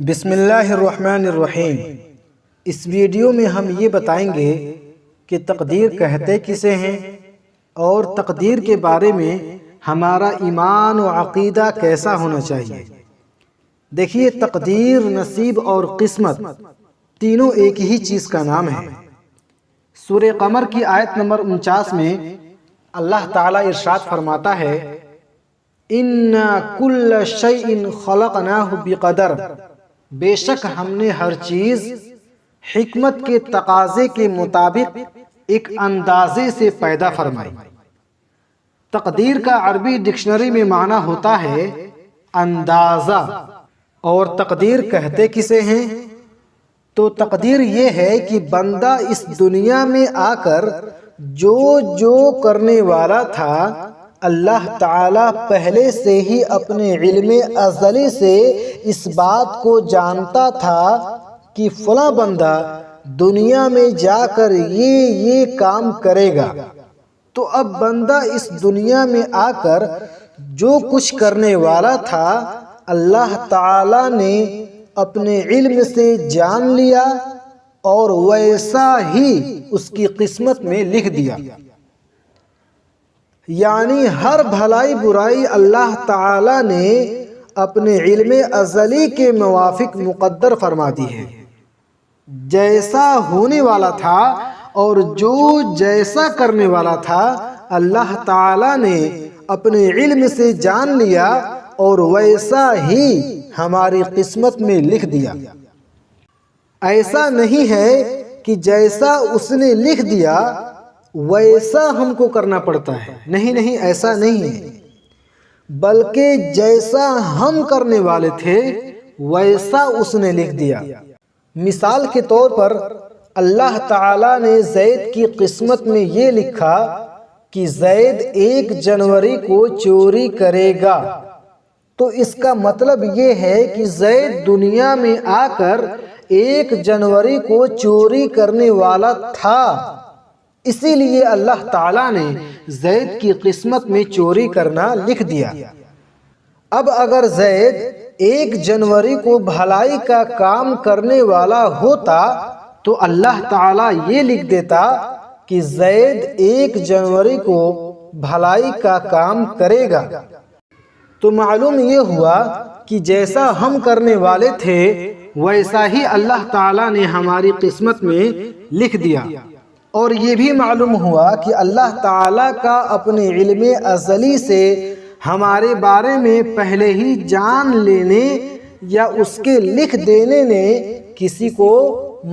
بسم اللہ الرحمن الرحیم۔ اس ویڈیو میں ہم یہ بتائیں گے کہ تقدیر کہتے کسے ہیں اور تقدیر کے بارے میں ہمارا ایمان و عقیدہ کیسا ہونا چاہیے۔ دیکھیے، تقدیر، نصیب اور قسمت تینوں ایک ہی چیز کا نام ہے۔ سورہ قمر کی آیت نمبر 49 میں اللہ تعالیٰ ارشاد فرماتا ہے، اِنَّا كُلَّ شَيْءٍ خَلَقْنَاهُ بِقَدَرٍ، بے شک ہم نے ہر چیز حکمت کے تقاضے کے مطابق ایک اندازے سے پیدا فرمائی۔ تقدیر کا عربی ڈکشنری میں معنی ہوتا ہے اندازہ۔ اور تقدیر کہتے کسے ہیں؟ تو تقدیر یہ ہے کہ بندہ اس دنیا میں آ کر جو کرنے والا تھا، اللہ تعالیٰ پہلے سے ہی اپنے علم ازلی سے اس بات کو جانتا تھا کہ فلاں بندہ دنیا میں جا کر یہ کام کرے گا۔ تو اب بندہ اس دنیا میں آ کر جو کچھ کرنے والا تھا، اللہ تعالیٰ نے اپنے علم سے جان لیا اور ویسا ہی اس کی قسمت میں لکھ دیا۔ یعنی ہر بھلائی برائی اللہ تعالیٰ نے اپنے علم ازلی کے موافق مقدر فرما دی ہے۔ جیسا ہونے والا تھا اور جو جیسا کرنے والا تھا، اللہ تعالیٰ نے اپنے علم سے جان لیا اور ویسا ہی ہماری قسمت میں لکھ دیا۔ ایسا نہیں ہے کہ جیسا اس نے لکھ دیا ویسا ہم کو کرنا پڑتا ہے، نہیں، ایسا نہیں ہے، بلکہ جیسا ہم کرنے والے تھے ویسا اس نے لکھ دیا۔ مثال کے طور پر اللہ تعالیٰ نے زید کی قسمت میں یہ لکھا کہ زید 1 جنوری کو چوری کرے گا، تو اس کا مطلب یہ ہے کہ زید دنیا میں آ کر 1 جنوری کو چوری کرنے والا تھا، اسی لیے اللہ تعالیٰ نے زید کی قسمت میں چوری کرنا لکھ دیا۔ اب اگر زید 1 جنوری کو بھلائی کا کام کرنے والا ہوتا تو اللہ تعالیٰ یہ لکھ دیتا کہ زید 1 جنوری کو بھلائی کا کام کرے گا۔ تو معلوم یہ ہوا کہ جیسا ہم کرنے والے تھے ویسا ہی اللہ تعالیٰ نے ہماری قسمت میں لکھ دیا۔ اور یہ بھی معلوم ہوا کہ اللہ تعالیٰ کا اپنے علم ازلی سے ہمارے بارے میں پہلے ہی جان لینے یا اس کے لکھ دینے نے کسی کو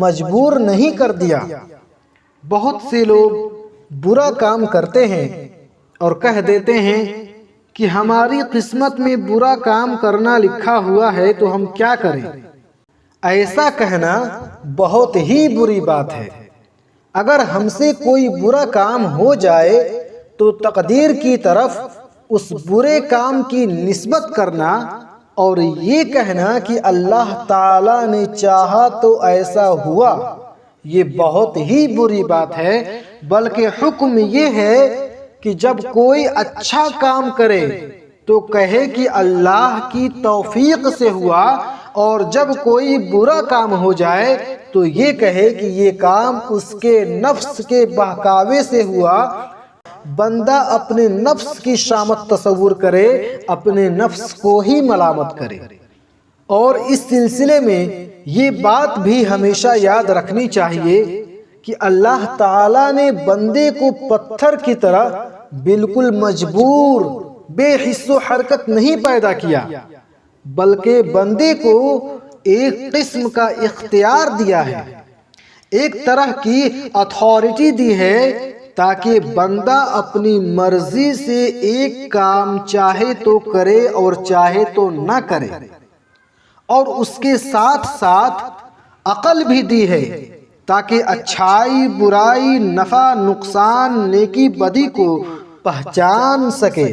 مجبور نہیں کر دیا۔ بہت سے لوگ برا کام کرتے ہیں اور کہہ دیتے ہیں کہ ہماری قسمت میں برا کام کرنا لکھا ہوا ہے تو ہم کیا کریں۔ ایسا کہنا بہت ہی بری بات ہے۔ اگر ہم سے کوئی برا کام ہو جائے تو تقدیر کی طرف اس برے کام کی نسبت کرنا اور یہ کہنا کہ اللہ تعالیٰ نے چاہا تو ایسا ہوا، یہ بہت ہی بری بات ہے۔ بلکہ حکم یہ ہے کہ جب کوئی اچھا کام کرے تو کہے کہ اللہ کی توفیق سے ہوا، اور جب کوئی برا کام ہو جائے تو یہ کہے کہ یہ کام اس کے نفس کے بہکاوے سے ہوا۔ بندہ اپنے نفس کی شامت تصور کرے، اپنے نفس کو ہی ملامت کرے۔ اور اس سلسلے میں یہ بات بھی ہمیشہ یاد رکھنی چاہیے کہ اللہ تعالیٰ نے بندے کو پتھر کی طرح بالکل مجبور، بے حس و حرکت نہیں پیدا کیا، بلکہ بندے کو ایک قسم کا اختیار دیا ہے، ایک طرح کی اتھارٹی دی ہے، تاکہ بندہ اپنی مرضی سے ایک کام چاہے تو کرے اور چاہے تو نہ کرے۔ اور اس کے ساتھ ساتھ عقل بھی دی ہے، تاکہ اچھائی برائی، نفع نقصان، نیکی بدی کو پہچان سکے،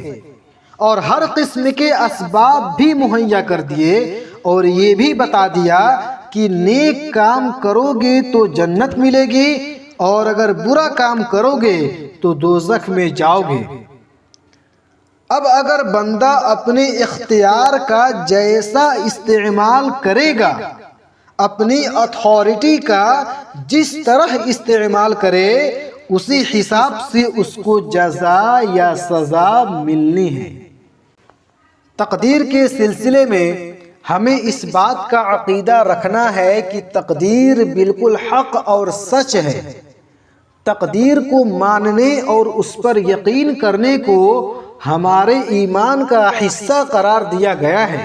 اور ہر قسم کے اسباب بھی مہیا کر دیے، اور یہ بھی بتا دیا کہ نیک کام کرو گے تو جنت ملے گی، اور اگر برا کام کرو گے تو دوزخ میں جاؤ گے۔ اب اگر بندہ اپنے اختیار کا جیسا استعمال کرے گا، اپنی اتھارٹی کا جس طرح استعمال کرے، اسی حساب سے اس کو جزا یا سزا ملنی ہے۔ تقدیر کے سلسلے میں ہمیں اس بات کا عقیدہ رکھنا ہے کہ تقدیر بالکل حق اور سچ ہے۔ تقدیر کو ماننے اور اس پر یقین کرنے کو ہمارے ایمان کا حصہ قرار دیا گیا ہے۔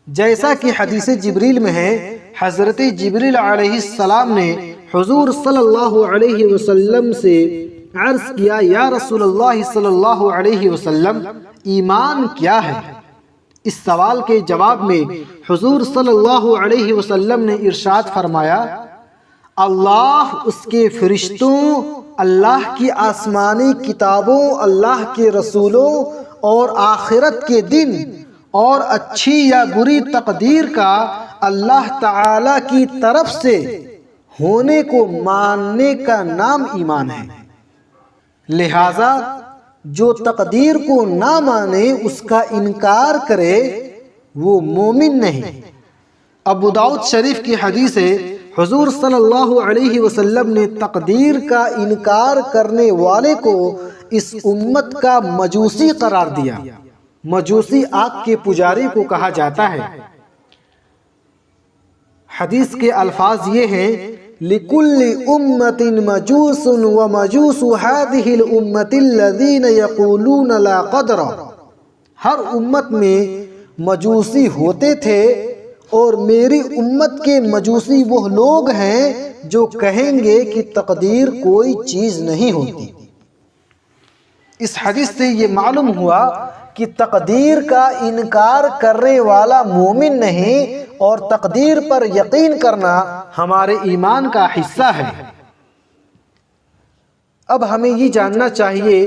جیسا کہ حدیث جبریل میں ہے، حضرت جبریل علیہ السلام نے حضور صلی اللہ علیہ وسلم سے عرض کیا، یا رسول اللہ صلی اللہ علیہ وسلم، ایمان کیا ہے؟ اس سوال کے جواب میں حضور صلی اللہ علیہ وسلم نے ارشاد فرمایا، اللہ، اس کے فرشتوں، اللہ کی آسمانی کتابوں، اللہ کے رسولوں اور آخرت کے دن اور اچھی یا بری تقدیر کا اللہ تعالی کی طرف سے ہونے کو ماننے کا نام ایمان ہے۔ لہذا جو تقدیر کو نہ مانے، اس کا انکار کرے، وہ مومن نہیں۔ ابو داؤد شریف کی حدیث ہے، حضور صلی اللہ علیہ وسلم نے تقدیر کا انکار کرنے والے کو اس امت کا مجوسی قرار دیا۔ مجوسی آگ کے پجاری کو کہا جاتا ہے۔ حدیث کے الفاظ یہ ہیں، لِكُلِّ أُمَّةٍ مَجُوسٌ وَمَجُوسُ هَذِهِ الْأُمَّةِ الَّذِينَ يَقُولُونَ لَا قَدْرَ۔ ہر امت میں مجوسی ہوتے تھے، اور میری امت کے مجوسی وہ لوگ ہیں جو کہیں گے کہ تقدیر کوئی چیز نہیں ہوتی۔ اس حدیث سے یہ معلوم ہوا کہ تقدیر کا انکار کرنے والا مومن نہیں، اور تقدیر پر یقین کرنا ہمارے ایمان کا حصہ ہے۔ اب ہمیں یہ جاننا چاہیے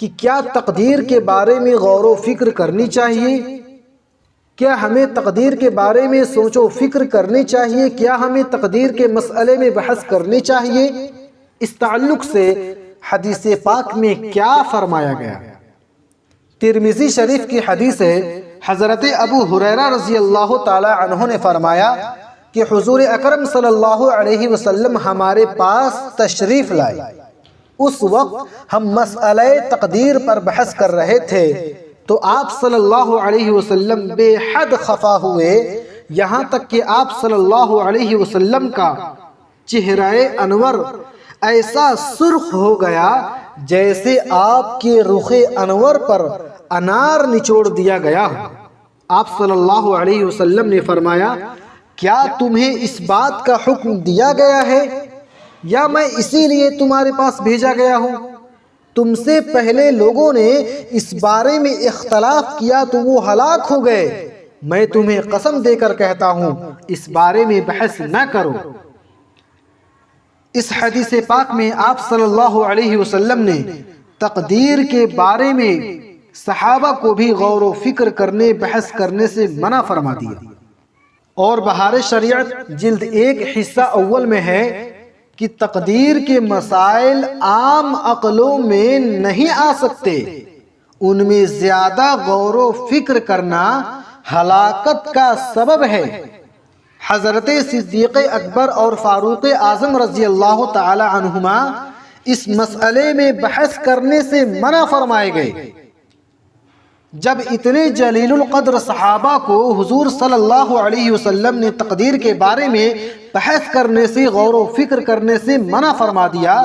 کہ کیا تقدیر کے بارے میں غور و فکر کرنی چاہیے؟ کیا ہمیں تقدیر کے بارے میں سوچ و فکر کرنی چاہیے؟ کیا ہمیں تقدیر کے مسئلے میں بحث کرنی چاہیے؟ اس تعلق سے حدیث پاک میں کیا فرمایا گیا؟ ترمذی شریف کی حدیث ہے، حضرت ابو ہریرہ رضی اللہ تعالی عنہ نے فرمایا کہ حضور اکرم صلی اللہ علیہ وسلم ہمارے پاس تشریف لائے۔ اس وقت ہم مسئلہ تقدیر پر بحث کر رہے تھے، تو آپ صلی اللہ علیہ وسلم بے حد خفا ہوئے، یہاں تک کہ آپ صلی اللہ علیہ وسلم کا چہرہ انور ایسا سرخ ہو گیا جیسے آپ کے رخ انور پر انار نچوڑ دیا گیا ہو۔ آپ صلی اللہ علیہ وسلم نے فرمایا، کیا تمہیں اس بات کا حکم دیا گیا ہے، یا میں اسی لیے تمہارے پاس بھیجا گیا ہوں؟ تم سے پہلے لوگوں نے اس بارے میں اختلاف کیا تو وہ ہلاک ہو گئے۔ میں تمہیں قسم دے کر کہتا ہوں، اس بارے میں بحث نہ کرو۔ اس حدیث پاک میں آپ صلی اللہ علیہ وسلم نے تقدیر کے بارے میں صحابہ کو بھی غور و فکر کرنے، بحث کرنے سے منع فرما دیا۔ اور بہار شریعت جلد 1 حصہ اول میں ہے کہ تقدیر کے مسائل عام عقلوں میں نہیں آ سکتے، ان میں زیادہ غور و فکر کرنا ہلاکت کا سبب ہے۔ حضرت صدیق اکبر اور فاروق اعظم رضی اللہ تعالی عنہما اس مسئلے میں بحث کرنے سے منع فرمائے گئے۔ جب اتنے جلیل القدر صحابہ کو حضور صلی اللہ علیہ وسلم نے تقدیر کے بارے میں بحث کرنے سے، غور و فکر کرنے سے منع فرما دیا،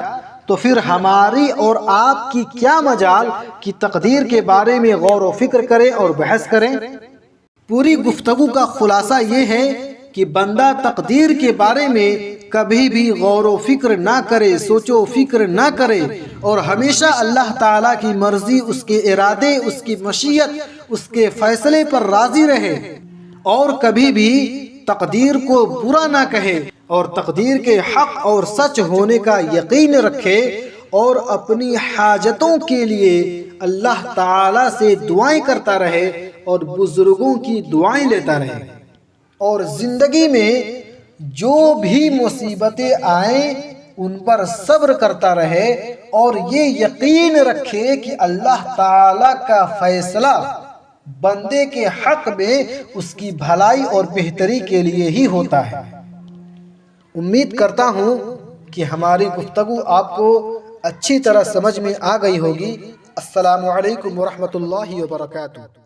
تو پھر ہماری اور آپ کی کیا مجال کہ تقدیر کے بارے میں غور و فکر کریں اور بحث کریں؟ پوری گفتگو کا خلاصہ یہ ہے کہ بندہ تقدیر کے بارے میں کبھی بھی غور و فکر نہ کرے، سوچ و فکر نہ کرے، اور ہمیشہ اللہ تعالیٰ کی مرضی، اس کے ارادے، اس کی مشیت، اس کے فیصلے پر راضی رہے، اور کبھی بھی تقدیر کو برا نہ کہے، اور تقدیر کے حق اور سچ ہونے کا یقین رکھے، اور اپنی حاجتوں کے لیے اللہ تعالیٰ سے دعائیں کرتا رہے اور بزرگوں کی دعائیں لیتا رہے۔ اور زندگی میں جو بھی مصیبتیں آئیں، ان پر صبر کرتا رہے اور یہ یقین رکھے کہ اللہ تعالیٰ کا فیصلہ بندے کے حق میں اس کی بھلائی اور بہتری کے لیے ہی ہوتا ہے۔ امید کرتا ہوں کہ ہماری گفتگو آپ کو اچھی طرح سمجھ میں آ گئی ہوگی۔ السلام علیکم ورحمۃ اللہ وبرکاتہ۔